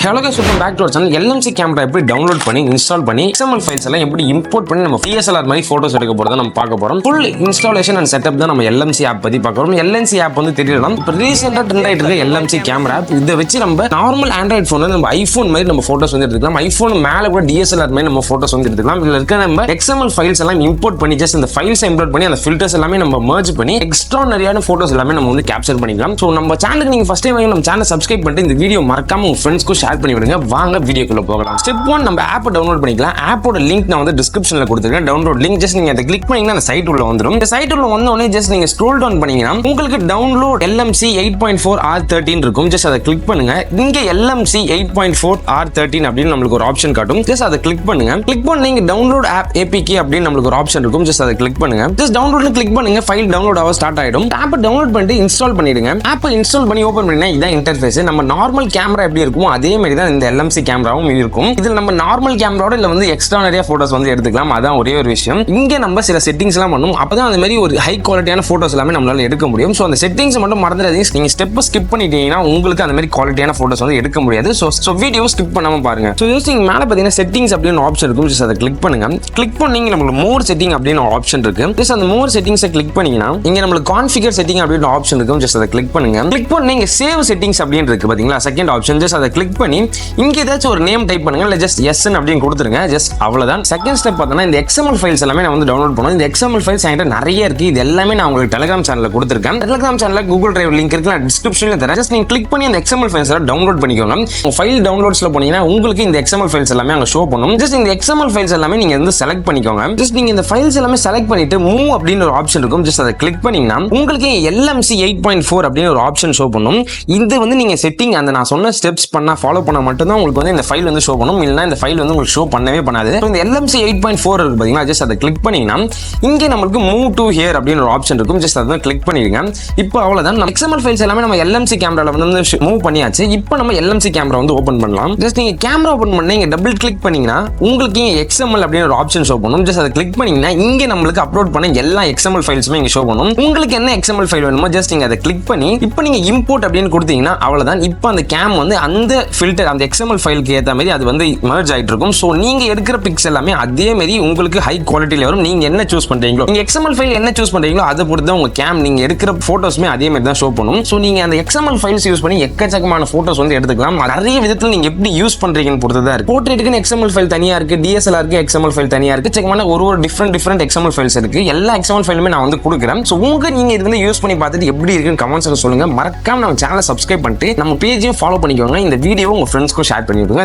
Hello guys, welcome back to our channel. LMC camera எப்படி download பண்ணி install பண்ணி XML files எல்லாம் எப்படி இம்போர்ட் பண்ணி நம்ம DSLR மாதிரி போட்டோஸ் எடுக்க போறத நம்ம பார்க்க போறோம். ஃபுல் இன்ஸ்டாலேஷன் அண்ட் செட்டப் தான் நம்ம LMC ஆப் பத்தி பார்க்க போறோம். LMC ஆப் வந்து தெரியலாம். இப்போ ரீசெண்டா ட்ரெண்ட் ஆயிட்டு இருக்க LMC கேமரா ஆப் இதை வச்சு நம்ம நார்மல் ஆண்ட்ராய்ட் போன்ல நம்ம ஐபோன் மாதிரி நம்ம போட்டோஸ் வந்து எடுத்துக்கலாம். ஐபோன் மேல கூட DSLR மாதிரி நம்ம போட்டோஸ் வந்து எடுத்துக்கலாம். இதுல இருக்க நம்ம XML ஃபைல்ஸ் எல்லாம் இம்போர்ட் பண்ணி ஜஸ்ட் இந்த ஃபைல்ஸ் இம்போர்ட் பண்ணி அந்த ஃபில்டர்ஸ் எல்லாமே நம்ம மெர்ஜ் பண்ணி எக்ஸ்ட்ரானரியான போட்டோஸ் எல்லாமே நம்ம வந்து கேப்சர் பண்ணிக்கலாம். ஸோ நம்ம சேனலுக்கு நீங்க ஃபர்ஸ்ட் டைம் நம்ம சேனல் சப்ஸ்கிரைப் பண்ணிட்டு இந்த வீடியோ மறக்காம உங்க ஃப்ரெண்ட்ஸ்க்கு ஷேர் பண்ணி விடுங்க. வாங்க வீடியோக்குள்ள போகலாம். ஸ்டெப் 1 நம்ம ஆப் டவுன்லோட் பண்ணிக்கலாம். ஆப்போட லிங்க் நான் வந்து டிஸ்கிரிப்ஷன்ல கொடுத்திருக்கேன். டவுன்லோட் லிங்க் ஜஸ்ட் நீங்க அதை கிளிக் பண்ணீங்கன்னா அந்த சைட் உள்ள வந்துரும். இந்த சைட் உள்ள வந்த உடனே ஜஸ்ட் நீங்க ஸ்க்ரோல் டவுன் பண்ணீங்கன்னா உங்களுக்கு டவுன்லோட் LMC 8.4 R13 இருக்கும். ஜஸ்ட் அதை கிளிக் பண்ணுங்க. இங்க LMC 8.4 R13 அப்படின்னு நமக்கு ஒரு ஆப்ஷன் காட்டும். ஜஸ்ட் அதை கிளிக் பண்ணுங்க. கிளிக் பண்ணி நீங்க டவுன்லோட் ஆப் APK அப்படின்னு நமக்கு ஒரு ஆப்ஷன் இருக்கும். ஜஸ்ட் அதை கிளிக் பண்ணுங்க. ஜஸ்ட் டவுன்லோட்ல கிளிக் பண்ணுங்க. ஃபைல் டவுன்லோட் ஆக ஸ்டார்ட் ஆயிடும். ஆப் டவுன்லோட் பண்ணிட்டு இன்ஸ்டால் பண்ணிடுங்க. ஆப் இன்ஸ்டால் பண்ணி ஓபன் பண்ணினா இதான் இன்டர்ஃபேஸ். நம்ம நார்மல் கேமரா எப்படி இருக்குமோ அதே மாதிரி தான் இந்த LMC கேமராவும் இருக்கும். இதுல நம்ம நார்மல் கேமராவோட இல்ல வந்து எக்ஸ்ட்ரா நிறைய போட்டோஸ் வந்து எடுத்துக்கலாம். அதான் ஒரே ஒரு விஷயம். இங்க நம்ம சில செட்டிங்ஸ் எல்லாம் பண்ணும். அப்பதான் அந்த மாதிரி ஒரு ஹை குவாலிட்டியான போட்டோஸ் எல்லாமே நம்மளால எடுக்க முடியும். சோ அந்த செட்டிங்ஸ் மட்டும் மறந்துடாதீங்க. நீங்க ஸ்டெப் ஸ்கிப் பண்ணிட்டீங்கன்னா உங்களுக்கு அந்த மாதிரி குவாலிட்டியான போட்டோஸ் வந்து எடுக்க முடியாது. சோ வீடியோ ஸ்கிப் பண்ணாம பாருங்க. சோ நீங்க மேல பாத்தீங்கன்னா செட்டிங்ஸ் அப்படின்னு ஆப்ஷன் இருக்கும். ஜஸ்ட் அதை கிளிக் பண்ணுங்க. கிளிக் பண்ணீங்க நம்மளுக்கு மோர் செட்டிங் அப்படின்னு ஒரு ஆப்ஷன் இருக்கு. ஜஸ்ட் அந்த மோர் செட்டிங்ஸை கிளிக் பண்ணீங்கன்னா இங்க நம்மளுக்கு கான்ஃபிகர் செட்டிங் அப்படின்னு ஆப்ஷன் இருக்கும். ஜஸ்ட் அதை கிளிக் பண்ணுங்க. கிளிக் பண்ணி நீங்க சேவ் செட்டிங்ஸ் அப்படின்னு இருக்கு பாத்தீங்களா, செகண்ட் ஆப்ஷன். ஜஸ்ட் அதை கிளிக் பண்ணி இங்க ஏதாச்சும் ஒரு நேம் டைப் பண்ணுங்க. இல்ல ஜஸ்ட் எஸ் அப்படின்னு கொடுத்துருங்க. ஜஸ்ட் அவ்வளவுதான். செகண்ட் ஸ்டெப் பார்த்தோம்னா இந்த XML ஃபைல்ஸ் எல்லாமே நான் வந்து டவுன்லோட் பண்ணுவேன். இந்த XML ஃபைல்ஸ் என்கிட்ட நிறைய இருக்கு. இது எல்லாமே நான் உங்களுக்கு டெலிகிராம் சேனல்ல கொடுத்துருக்கேன். டெலிகிராம் சேனல்ல கூகுள் டிரைவ் லிங்க் இருக்கு, நான் டிஸ்கிரிப்ஷன்ல தரேன். ஜஸ்ட் நீங்க கிளிக் பண்ணி அந்த XML ஃபைல்ஸ் எல்லாம் டவுன்லோட் பண்ணிக்கோங்க. உங்க ஃபைல் டவுன்லோட்ஸ்ல போனீங்கன்னா உங்களுக்கு இந்த XML ஃபைல்ஸ் எல்லாமே அங்க ஷோ பண்ணும். ஜஸ்ட் இந்த XML ஃபைல்ஸ் எல்லாமே நீங்க வந்து செலக்ட் பண்ணிக்கோங்க. ஜஸ்ட் நீங்க இந்த ஃபைல்ஸ் எல்லாமே செலக்ட் பண்ணிட்டு மூவ் அப்படின்னு ஒரு ஆப்ஷன் இருக்கும். ஜஸ்ட் அதை கிளிக் பண்ணீங்கன்னா உங்களுக்கு LMC 8.4 அப்படின்னு ஒரு ஆப்ஷன் ஷோ பண்ணும். இது வந்து நீங்க செட்டிங் அந்த நான் சொன்ன ஸ்டெப்ஸ் பண்ணா ஃபாலோ பண்ணா மட்டும் தான் உங்களுக்கு வந்து இந்த ஃபைல் வந்து ஷோ பண்ணும். இல்லனா இந்த ஃபைல் வந்து உங்களுக்கு ஷோ பண்ணவே பண்ணாது. இந்த LMC 8.4 இருக்கு பாத்தீங்களா, ஜஸ்ட் அதை கிளிக் பண்ணீங்கன்னா இங்க நமக்கு மூவ் டு ஹியர் அப்படின்னு ஒரு ஆப்ஷன் இருக்கும். ஜஸ்ட் அதை கிளிக் பண்ணிடுங்க. இப்போ அவ்வளவுதான். நம்ம XML ஃபைல்ஸ் எல்லாமே நம்ம LMC கேமரால வந்து மூவ் பண்ணியாச்சு. இப்போ நம்ம LMC கேமரா வந்து ஓபன் பண்ணலாம். ஜஸ்ட் நீங்க கேமரா ஓபன் பண்ணி இங்க டபுள் கிளிக் பண்ணீங்கன்னா உங்களுக்கு இங்க XML அப்படின்னு ஒரு ஆப்ஷன் ஷோ பண்ணும். ஜஸ்ட் அதை கிளிக் பண்ணீங்கன்னா இங்க நமக்கு அப்லோட் பண்ண எல்லா XML ஃபைல்ஸுமே இங்க ஷோ பண்ணும். உங்களுக்கு என்ன XML ஃபைல் வேணுமோ ஜஸ்ட் நீங்க அதை கிளிக் பண்ணி இப்போ நீங்க இம்போர்ட் அப்படின்னு கொடுத்தீங்கன்னா அவ்வளவுதான். இப்போ அந்த கேம் வந்து அந்த ஃபில்டர் அந்த XML ஃபைலுக்கு ஏத்த மாதிரி அது வந்து மெர்ஜ் ஆயிட்டு இருக்கும். சோ நீங்க எடுக்கிற பிக்ஸ் எல்லாமே அதே மாதிரி உங்களுக்கு ஹை குவாலிட்டில வரும். நீங்க என்ன சூஸ் பண்றீங்களோ, நீங்க XML ஃபைல் என்ன சூஸ் பண்றீங்களோ அதை பொறுத்து தான் உங்க கேம் நீங்க எடுக்கிற போட்டோஸ்மே அதே மாதிரி தான் ஷோ பண்ணும். சோ நீங்க அந்த XML ஃபைல்ஸ் யூஸ் பண்ணி எக்கச்சக்கமான போட்டோஸ் வந்து எடுத்துக்கலாம். நிறைய விதத்துல நீங்க எப்படி யூஸ் பண்றீங்கன்னு பொறுத்து தான் இருக்கு. போர்ட்ரேட்டுக்கு XML ஃபைல் தனியா இருக்கு, DSLR க்கு XML ஃபைல் தனியா இருக்கு. செக்கமான ஒரு டிஃபரெண்ட் XML ஃபைல்ஸ் இருக்கு. எல்லா XML ஃபைலுமே நான் வந்து கொடுக்குறேன். சோ நீங்க இது வந்து யூஸ் பண்ணி பார்த்துட்டு எப்படி இருக்குன்னு கமெண்ட்ஸ்ல சொல்லுங்க. மறக்காம நம்ம சேனலை சப்ஸ்கிரைப் பண்ணிட்டு நம்ம பேஜையும் ஃபாலோ பண்ணிக்கோங்க. இந்த வீடியோ உங்க ஃப்ரெண்ட்ஸ்க்கும் ஷேர் பண்ணி விடுங்க.